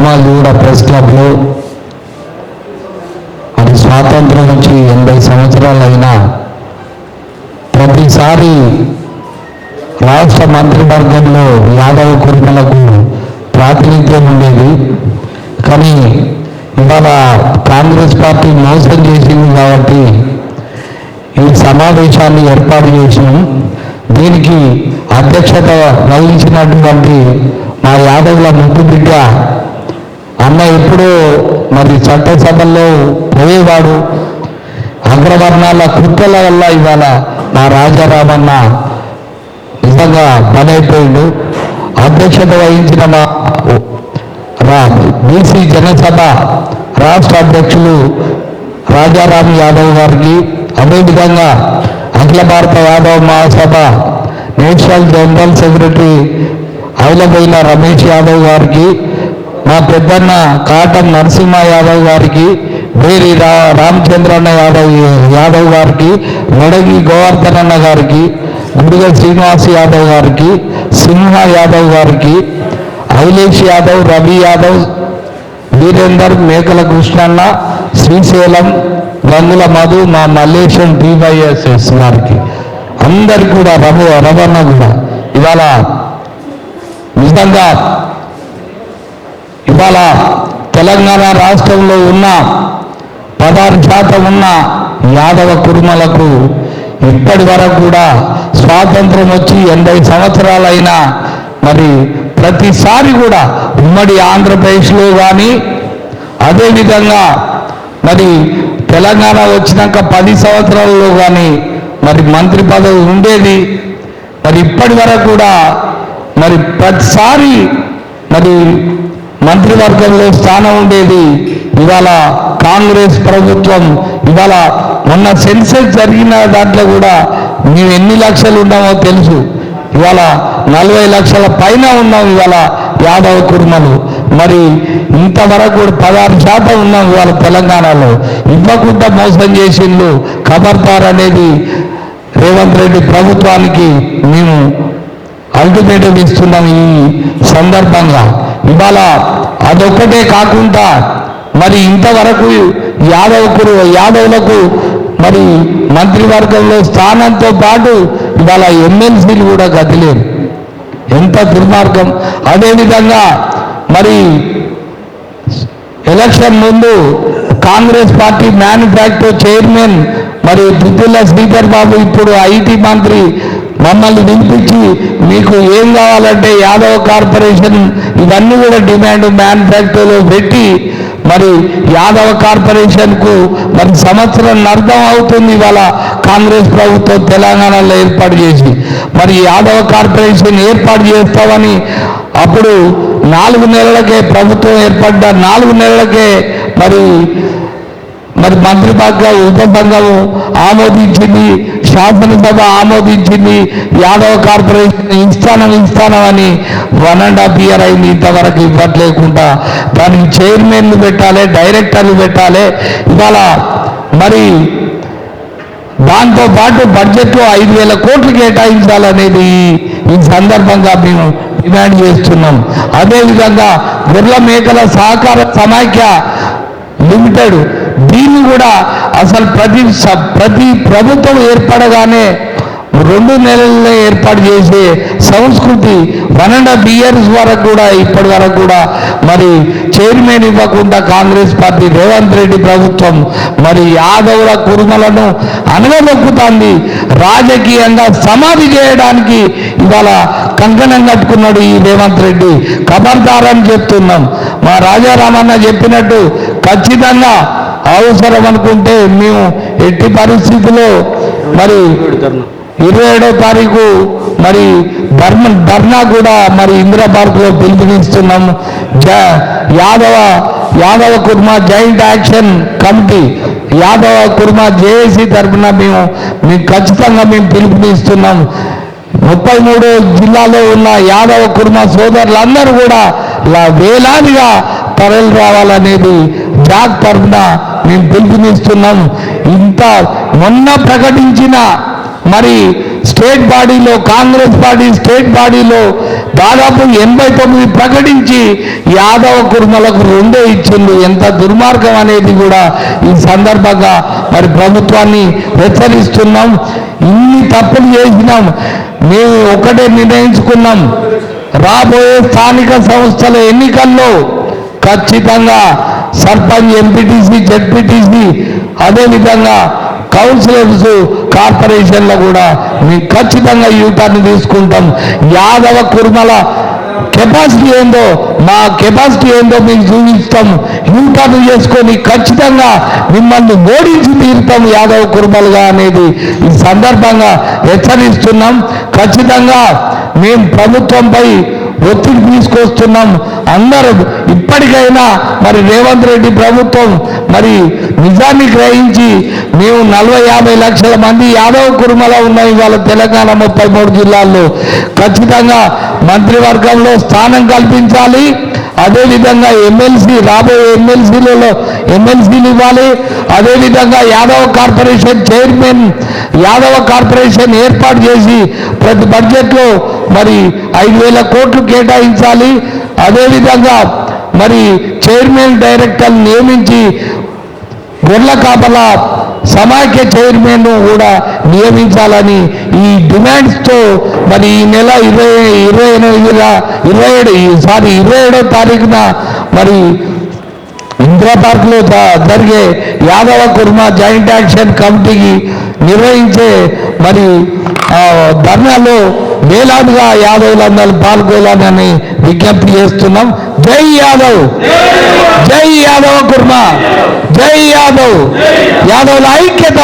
దోమాలగూడ press క్లబ్లో అది స్వాతంత్రం నుంచి 80 సంవత్సరాలైనా ప్రతిసారి రాష్ట్ర మంత్రివర్గంలో యాదవ కుటుంబాలకు ప్రాతినిధ్యం ఉండేది. కానీ ఇవాళ కాంగ్రెస్ పార్టీ మోసం చేసింది కాబట్టి ఈ సమావేశాన్ని ఏర్పాటు చేసినాం. దీనికి అధ్యక్షత వహించినటువంటి మా యాదవుల ముద్దు బిడ్డ అన్న ఎప్పుడూ మరి చట్టసభల్లో పోయేవాడు. అగ్రవర్ణాల కుట్రల వల్ల ఇవాళ మా రాజారామన్న నిజంగా బలైపోయిండు. అధ్యక్షత వహించిన మా బీసీ జనసభ రాష్ట్ర అధ్యక్షులు రాజారాం యాదవ్ గారికి, అదేవిధంగా Akhila Bharata Yadav Mahasabha national general secretary Ailaboina Ramesh Yadav గారికి, మా పెద్దన్న కాటం నరసింహ యాదవ్ గారికి, వేరి రామచంద్రన్న యాదవ్ గారికి, మొడగి గోవర్ధనన్న గారికి, గుడిగ శ్రీనివాస్ యాదవ్ గారికి, సింహ యాదవ్ గారికి, ఐలేష్ యాదవ్, రవి యాదవ్, వీరేందర్, మేకల కృష్ణన్న, శ్రీశైలం, గంగుల మధు, మా మల్లేశం టీవైఎస్ఎస్ గారికి అందరికి కూడా రవణ కూడా ఇవాళ నిజంగా ఇవాళ తెలంగాణ రాష్ట్రంలో ఉన్న 16% ఉన్న యాదవ కుటుంబాలకు ఇప్పటి వరకు కూడా స్వాతంత్రం వచ్చి 80 సంవత్సరాలైనా మరి ప్రతిసారి కూడా ఉమ్మడి ఆంధ్రప్రదేశ్లో కానీ అదేవిధంగా మరి తెలంగాణ వచ్చినాక 10 సంవత్సరాల్లో కానీ మరి మంత్రి పదవి ఉండేది. మరి ఇప్పటి వరకు కూడా మరి ప్రతిసారి మరి మంత్రివర్గంలో స్థానం ఉండేది. ఇవాళ కాంగ్రెస్ ప్రభుత్వం ఇవాళ మొన్న సెన్సెస్ జరిగిన దాంట్లో కూడా మేము ఎన్ని లక్షలు ఉన్నామో తెలుసు. ఇవాళ 40 లక్షల పైన ఉన్నాం ఇవాళ యాదవ కుర్మలు. మరి ఇంతవరకు 16% ఉన్నాం ఇవాళ తెలంగాణలో. ఇవ్వకుండా మోసం చేసిండు. ఖబర్దార్ అనేది రేవంత్ రెడ్డి ప్రభుత్వానికి మేము అల్టిమేటం ఇస్తున్నాం. ఈ సందర్భంగా ఇవాళ అదొక్కటే కాకుండా మరి ఇంతవరకు యాదవులకు మరి మంత్రివర్గంలో స్థానంతో పాటు ఇవాళ ఎమ్మెల్సీలు కూడా గతిలేరు. ఎంత దుర్మార్గం. అదేవిధంగా మరి ఎలక్షన్ ముందు కాంగ్రెస్ పార్టీ మ్యానుఫ్యాక్చర్ చైర్మన్ మరి దుద్దిల్ల శ్రీధర్ బాబు ఇప్పుడు ఐటీ మంత్రి మమ్మల్ని వినిపించి మీకు ఏం కావాలంటే యాదవ కార్పొరేషన్ ఇవన్నీ కూడా డిమాండ్ మ్యానుఫ్యాక్చర్లో పెట్టి మరి యాదవ కార్పొరేషన్కు మరి సంవత్సరం అర్థం అవుతుంది ఇవాళ కాంగ్రెస్ ప్రభుత్వం తెలంగాణలో ఏర్పాటు చేసి మరి యాదవ కార్పొరేషన్ ఏర్పాటు చేస్తామని అప్పుడు 4 నెలలకే ప్రభుత్వం ఏర్పడ్డ 4 నెలలకే మరి మంత్రివర్గం ఉపసంఘం ఆమోదించింది, శాసనసభ ఆమోదించింది. యాదవ కార్పొరేషన్ ఇస్తానని 1.5 year అయింది. ఇంతవరకు ఇవ్వట్లేకుండా దానికి చైర్మన్లు పెట్టాలి, డైరెక్టర్లు పెట్టాలి. ఇవాళ మరి దాంతోపాటు బడ్జెట్లో 5,000 కోట్లు కేటాయించాలనేది ఈ సందర్భంగా మేము డిమాండ్ చేస్తున్నాం. అదేవిధంగా గొర్రెల మేకల సహకార సమాఖ్య లిమిటెడ్ దీన్ని కూడా అసలు ప్రతి ప్రభుత్వం ఏర్పడగానే 2 నెలల్లో ఏర్పాటు చేసే సంస్కృతి 1.5 years వరకు కూడా ఇప్పటి వరకు కూడా మరి చైర్మన్ ఇవ్వకుండా కాంగ్రెస్ పార్టీ రేవంత్ రెడ్డి ప్రభుత్వం మరి యాదవుల కుర్మలను అనగదొక్కుతాంది. రాజకీయంగా సమాధి చేయడానికి ఇవాళ కంకణం కట్టుకున్నాడు ఈ రేవంత్ రెడ్డి. ఖబర్దార్ అని చెప్తున్నాం. మా రాజారామన్న చెప్పినట్టు ఖచ్చితంగా అవసరం అనుకుంటే మేము ఎట్టి పరిస్థితుల్లో మరి 27వ తారీఖు మరి ధర్నా కూడా మరి ఇందిరా పార్కులో పిలుపునిస్తున్నాము. యాదవ కుర్మ జాయింట్ యాక్షన్ కమిటీ యాదవ కుర్మ జేఏసీ తరఫున మేము ఖచ్చితంగా పిలుపునిస్తున్నాము. 33 జిల్లాలో ఉన్న యాదవ కుర్మ సోదరులందరూ కూడా వేలాదిగా తరలి రావాలనేది జాక్ తరఫున మేము పిలుపునిస్తున్నాము. ఇంత మొన్న ప్రకటించిన మరి స్టేట్ బాడీలో కాంగ్రెస్ పార్టీ స్టేట్ బాడీలో దాదాపు 89 ప్రకటించి యాదవ కుర్మలకు 2 ఇచ్చిండు. ఎంత దుర్మార్గం అనేది కూడా ఈ సందర్భంగా మరి ప్రభుత్వాన్ని హెచ్చరిస్తున్నాం. ఇన్ని తప్పులు చేసినాం. మేము ఒకటే నిర్ణయించుకున్నాం, రాబోయే స్థానిక సంస్థల ఎన్నికల్లో ఖచ్చితంగా సర్పంచ్, ఎంపీటీసీ, జెడ్పీటీసీ, అదేవిధంగా కౌన్సిలర్స్, కార్పొరేషన్లో కూడా మేము ఖచ్చితంగా యూటర్న్ తీసుకుంటాం. యాదవ కుర్మల కెపాసిటీ ఏందో, మా కెపాసిటీ ఏందో మీకు చూపిస్తాం. యూటర్న్ చేసుకొని ఖచ్చితంగా మిమ్మల్ని ఓడించి తీరుతాం యాదవ కుర్మలుగా అనేది ఈ సందర్భంగా హెచ్చరిస్తున్నాం. ఖచ్చితంగా మేము ప్రభుత్వంపై ఒత్తిడి తీసుకొస్తున్నాం. అందరూ ఇప్పటికైనా మరి రేవంత్ రెడ్డి ప్రభుత్వం మరి నిజాన్ని గ్రహించి మేము 40-50 లక్షల మంది యాదవ కుర్మల ఉన్నాయి వాళ్ళ తెలంగాణ 33 జిల్లాల్లో. ఖచ్చితంగా మంత్రివర్గంలో స్థానం కల్పించాలి. అదేవిధంగా ఎమ్మెల్సీ, రాబోయే ఎమ్మెల్సీలు ఇవ్వాలి. అదేవిధంగా Yadava corporation chairman, Yadava corporation ఏర్పాటు చేసి ప్రతి బడ్జెట్లో మరి 5,000 కోట్లు కేటాయించాలి. అదేవిధంగా మరి చైర్మన్, డైరెక్టర్లు నియమించి గొర్రెల కాపల సమాఖ్య చైర్మన్ కూడా నియమించాలని ఈ డిమాండ్స్తో మరి ఈ నెల 27వ తారీఖున మరి ఇందిరా పార్క్లో జరిగే యాదవ కుర్మ జాయింట్ యాక్షన్ కమిటీకి నిర్వహించే మరి ధర్నాలో వేలాదిగా యాదవులందరూ పాల్గొనాలని విజ్ఞప్తి చేస్తున్నాం. జై యాదవ్, జై యాదవ కుర్మ, జై యాదవ్, యాదవుల ఐక్యత.